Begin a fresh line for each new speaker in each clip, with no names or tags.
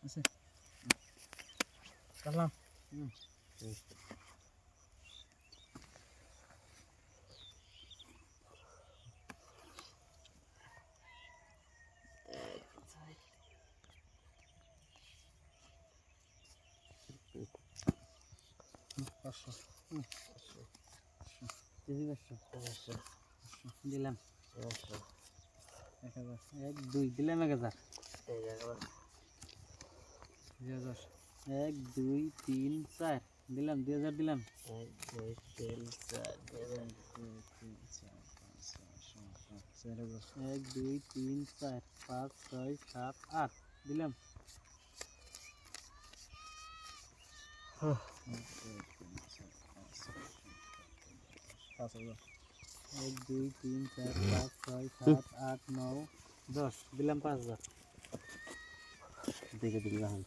আছে কাটলাম পাঁচশো
দিলাম
1000
এক দুই দিলাম 1000
2000
এক দুই তিন চার দিলাম 2000 দিলাম
1 2 3 4
এক দুই তিন চার পাঁচ ছয় সাত আট দিলাম
5000
এক দুই তিন চার পাঁচ ছয় সাত আট নয় 10 দিলাম 5000
দেখে দিলাম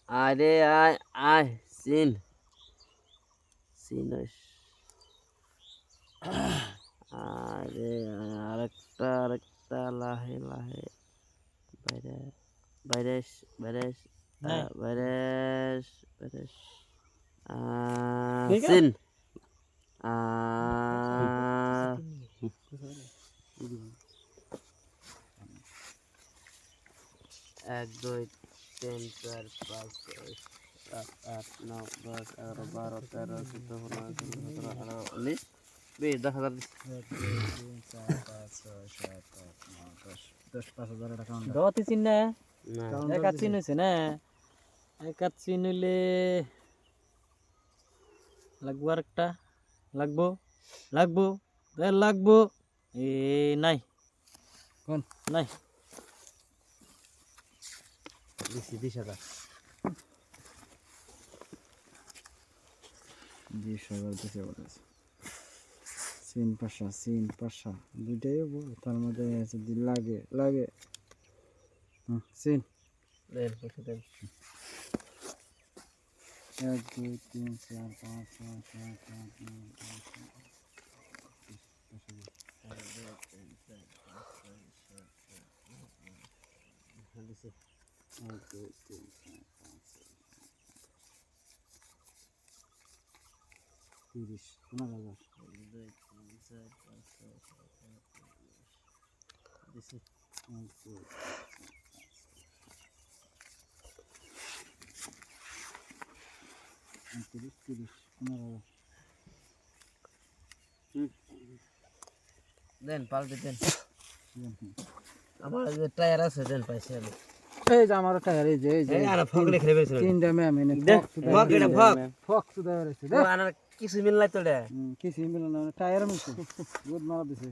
আরে আয় আয় সিন সিনস আরে আরেকটা লাহে লাহে বাইরে বাইরেশ বাইরেশ
নাই।
বাইরেশ বাইরেশ
ঠিক আছে।
সিন এক দুই তিন চার পাঁচ ছয় সাত আট নয় 10 11 12 13 14 15 16 17 18 19 20 10,000
1 2 3 4 5 6 7 8 9 10 5000 টাকা কাউন্ট
দতি চিন না
না
একা চিন হইছে না একা চিন হইলে লাগবো আরেকটা লাগবো লাগবো লাগবো এ নাই
কোন
নাই
বেশি 20,000
20,000 দিতে বলেছে সিন পাশা দুইটাই বল তার মধ্যে যদি লাগে লাগে সিন
দেন পয়সা দেন
1 2 3 4 5 6 7 8 9
দিছে
1 2 3 4 5 6 30 15,000
2 3 4 5 6 দিছে
1 2 30 15,000
দেন পাল্টে দেন আমার যে টায়ার আছে দেন পাইছি আমি
এই যে আমার টায়ার এই যে
আর ফক লিখে বেছিল
তিনটা ম্যাম এনে
ফক এটা ফক
ফক সুদা হইছে
ও আনার কিছু মিল নাই তো রে
কি সিম্বল না টায়ার মিছে গুড মারা দিছে